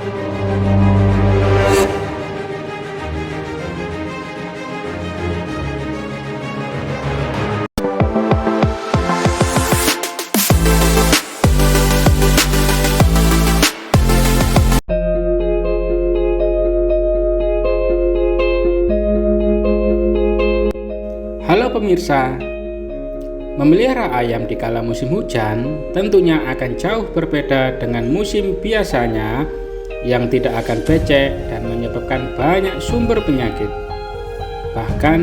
Halo pemirsa, memelihara ayam di kala musim hujan tentunya akan jauh berbeda dengan musim biasanya yang tidak akan becek dan menyebabkan banyak sumber penyakit. Bahkan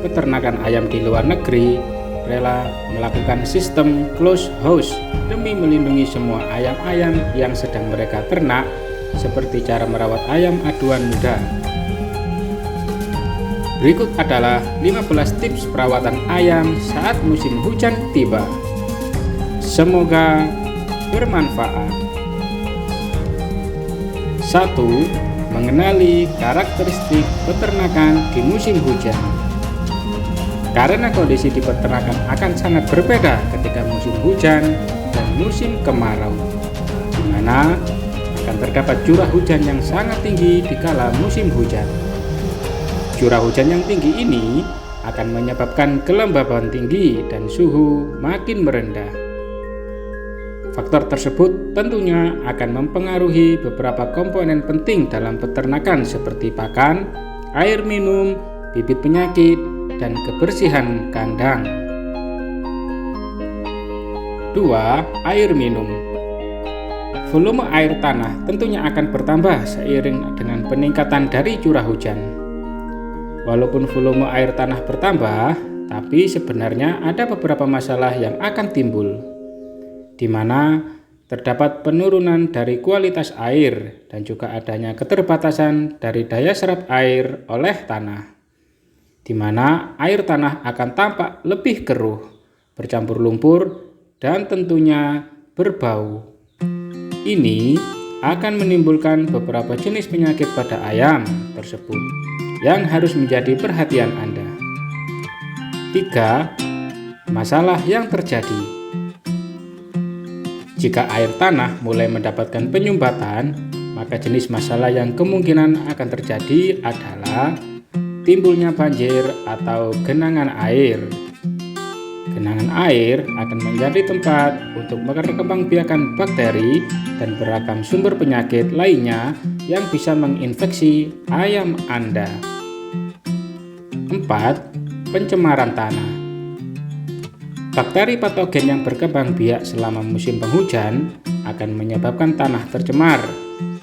peternakan ayam di luar negeri rela melakukan sistem closed house demi melindungi semua ayam-ayam yang sedang mereka ternak, seperti cara merawat ayam aduan muda. Berikut adalah 15 tips perawatan ayam saat musim hujan tiba. Semoga bermanfaat. 1. Mengenali karakteristik peternakan di musim hujan. Karena kondisi di peternakan akan sangat berbeda ketika musim hujan dan musim kemarau, di mana akan terdapat curah hujan yang sangat tinggi di kala musim hujan. Curah hujan yang tinggi ini akan menyebabkan kelembaban tinggi dan suhu makin merendah. Faktor tersebut tentunya akan mempengaruhi beberapa komponen penting dalam peternakan seperti pakan, air minum, bibit penyakit, dan kebersihan kandang. 2. Air minum. Volume air tanah tentunya akan bertambah seiring dengan peningkatan dari curah hujan. Walaupun volume air tanah bertambah, tapi sebenarnya ada beberapa masalah yang akan timbul, di mana terdapat penurunan dari kualitas air dan juga adanya keterbatasan dari daya serap air oleh tanah, di mana air tanah akan tampak lebih keruh, bercampur lumpur, dan tentunya berbau. Ini akan menimbulkan beberapa jenis penyakit pada ayam tersebut yang harus menjadi perhatian Anda. 3. Masalah yang terjadi. Jika air tanah mulai mendapatkan penyumbatan, maka jenis masalah yang kemungkinan akan terjadi adalah timbulnya banjir atau genangan air. Genangan air akan menjadi tempat untuk berkembangbiakan bakteri dan beragam sumber penyakit lainnya yang bisa menginfeksi ayam Anda. 4. Pencemaran tanah. Bakteri patogen yang berkembang biak selama musim penghujan akan menyebabkan tanah tercemar,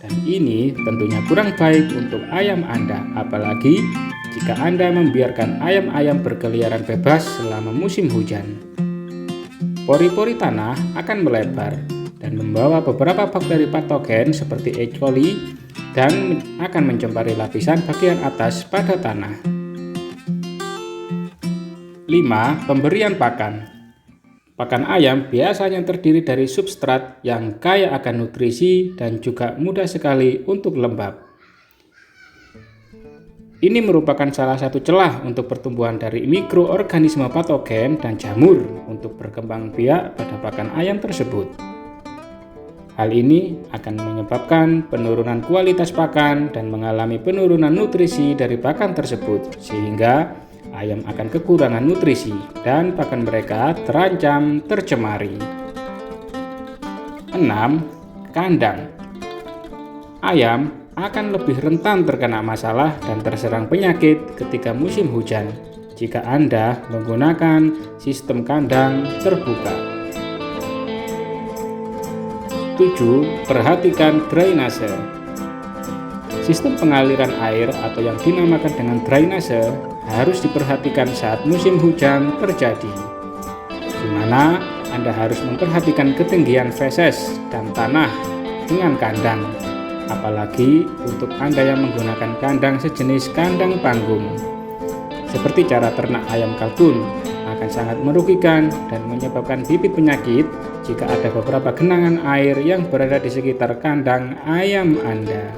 dan ini tentunya kurang baik untuk ayam Anda, apalagi jika Anda membiarkan ayam-ayam berkeliaran bebas selama musim hujan. Pori-pori tanah akan melebar dan membawa beberapa bakteri patogen seperti E. coli dan akan mencemari lapisan bagian atas pada tanah. 5. Pemberian pakan. Pakan ayam biasanya terdiri dari substrat yang kaya akan nutrisi dan juga mudah sekali untuk lembab. Ini merupakan salah satu celah untuk pertumbuhan dari mikroorganisme patogen dan jamur untuk berkembang biak pada pakan ayam tersebut. Hal ini akan menyebabkan penurunan kualitas pakan dan mengalami penurunan nutrisi dari pakan tersebut, sehingga ayam akan kekurangan nutrisi dan pakan mereka terancam tercemari. 6. Kandang. Ayam akan lebih rentan terkena masalah dan terserang penyakit ketika musim hujan jika Anda menggunakan sistem kandang terbuka. 7. Perhatikan drainase. Sistem pengaliran air atau yang dinamakan dengan drainase harus diperhatikan saat musim hujan terjadi, di mana Anda harus memperhatikan ketinggian feses dan tanah dengan kandang, apalagi untuk Anda yang menggunakan kandang sejenis kandang panggung. Seperti cara ternak ayam kalkun, akan sangat merugikan dan menyebabkan bibit penyakit jika ada beberapa genangan air yang berada di sekitar kandang ayam Anda.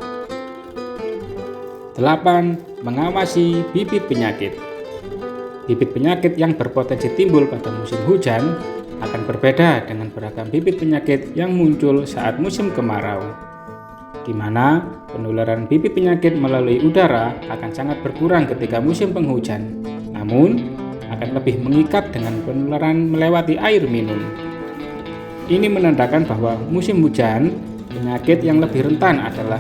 8. Mengawasi bibit penyakit. Bibit penyakit yang berpotensi timbul pada musim hujan akan berbeda dengan beragam bibit penyakit yang muncul saat musim kemarau. di mana penularan bibit penyakit melalui udara akan sangat berkurang ketika musim penghujan, namun akan lebih mengikat dengan penularan melewati air minum. Ini menandakan bahwa musim hujan, penyakit yang lebih rentan adalah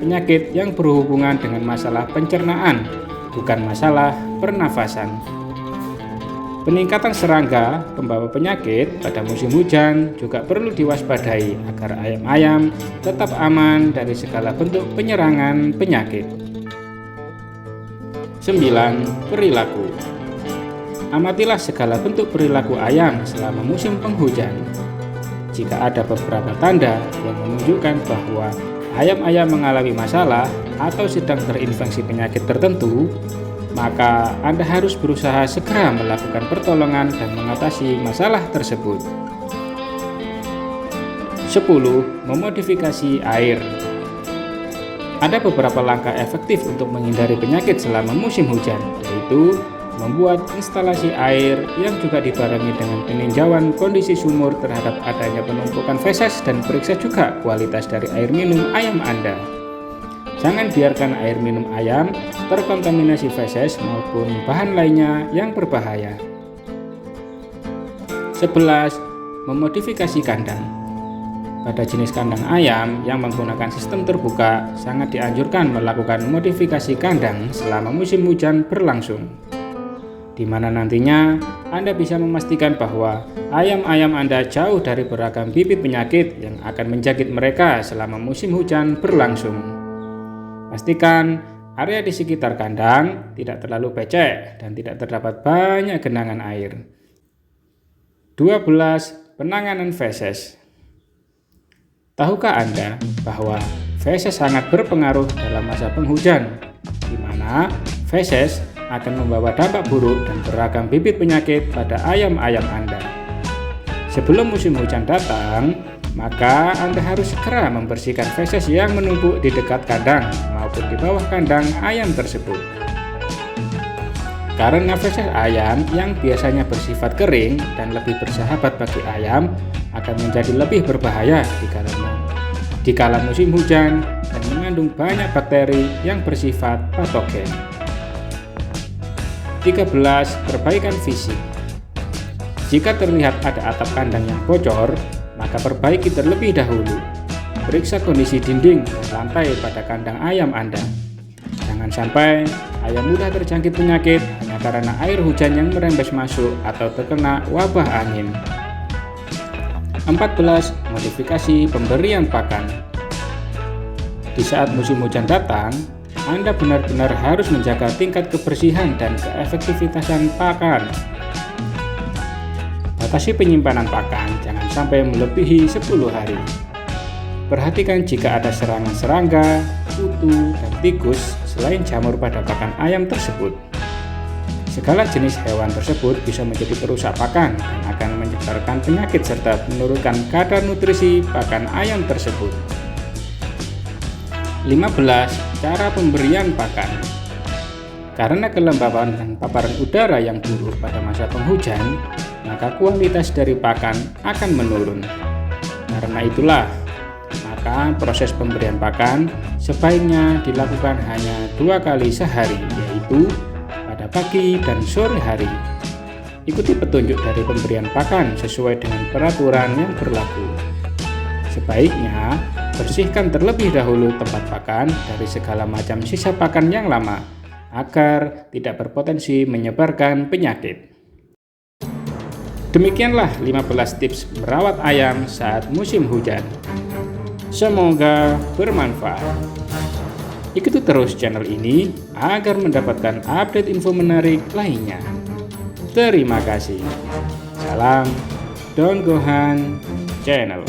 penyakit yang berhubungan dengan masalah pencernaan, bukan masalah pernafasan. Peningkatan serangga pembawa penyakit pada musim hujan juga perlu diwaspadai agar ayam-ayam tetap aman dari segala bentuk penyerangan penyakit. 9. Perilaku. Amatilah segala bentuk perilaku ayam selama musim penghujan. Jika ada beberapa tanda yang menunjukkan bahwa ayam-ayam mengalami masalah atau sedang terinfeksi penyakit tertentu, maka Anda harus berusaha segera melakukan pertolongan dan mengatasi masalah tersebut. 10. Memodifikasi air. Ada beberapa langkah efektif untuk menghindari penyakit selama musim hujan, yaitu membuat instalasi air yang juga dibarengi dengan peninjauan kondisi sumur terhadap adanya penumpukan feses dan periksa juga kualitas dari air minum ayam Anda. Jangan biarkan air minum ayam terkontaminasi feses maupun bahan lainnya yang berbahaya. 11. Memodifikasi kandang. Pada jenis kandang ayam yang menggunakan sistem terbuka, sangat dianjurkan melakukan modifikasi kandang selama musim hujan berlangsung, di mana nantinya Anda bisa memastikan bahwa ayam-ayam Anda jauh dari beragam bibit penyakit yang akan menjangkit mereka selama musim hujan berlangsung. Pastikan area di sekitar kandang tidak terlalu becek dan tidak terdapat banyak genangan air. 12. Penanganan feses. Tahukah Anda bahwa feses sangat berpengaruh dalam masa penghujan, di mana feses akan membawa dampak buruk dan beragam bibit penyakit pada ayam-ayam Anda. Sebelum musim hujan datang, maka Anda harus segera membersihkan feses yang menumpuk di dekat kandang maupun di bawah kandang ayam tersebut. Karena feses ayam yang biasanya bersifat kering dan lebih bersahabat bagi ayam akan menjadi lebih berbahaya di kala musim hujan dan mengandung banyak bakteri yang bersifat patogen. 13. Perbaikan fisik. Jika terlihat ada atap kandang yang bocor, maka perbaiki terlebih dahulu. Periksa kondisi dinding dan lantai pada kandang ayam Anda. Jangan sampai ayam mudah terjangkit penyakit hanya karena air hujan yang merembes masuk atau terkena wabah angin. 14. Modifikasi pemberian pakan. Di saat musim hujan datang, Anda benar-benar harus menjaga tingkat kebersihan dan keefektivitasan pakan. Batasi penyimpanan pakan jangan sampai melebihi 10 hari. Perhatikan jika ada serangan serangga, kutu, dan tikus selain jamur pada pakan ayam tersebut. Segala jenis hewan tersebut bisa menjadi perusak pakan dan akan menyebarkan penyakit serta menurunkan kadar nutrisi pakan ayam tersebut. 15. Cara pemberian pakan. Karena kelembaban dan paparan udara yang buruk pada masa penghujan, maka kualitas dari pakan akan menurun. Karena itulah, maka proses pemberian pakan sebaiknya dilakukan hanya 2 kali sehari, yaitu pada pagi dan sore hari. Ikuti petunjuk dari pemberian pakan sesuai dengan peraturan yang berlaku. Sebaiknya bersihkan terlebih dahulu tempat pakan dari segala macam sisa pakan yang lama, agar tidak berpotensi menyebarkan penyakit. Demikianlah 15 tips merawat ayam saat musim hujan. Semoga bermanfaat. Ikuti terus channel ini agar mendapatkan update info menarik lainnya. Terima kasih. Salam Don Gohan Channel.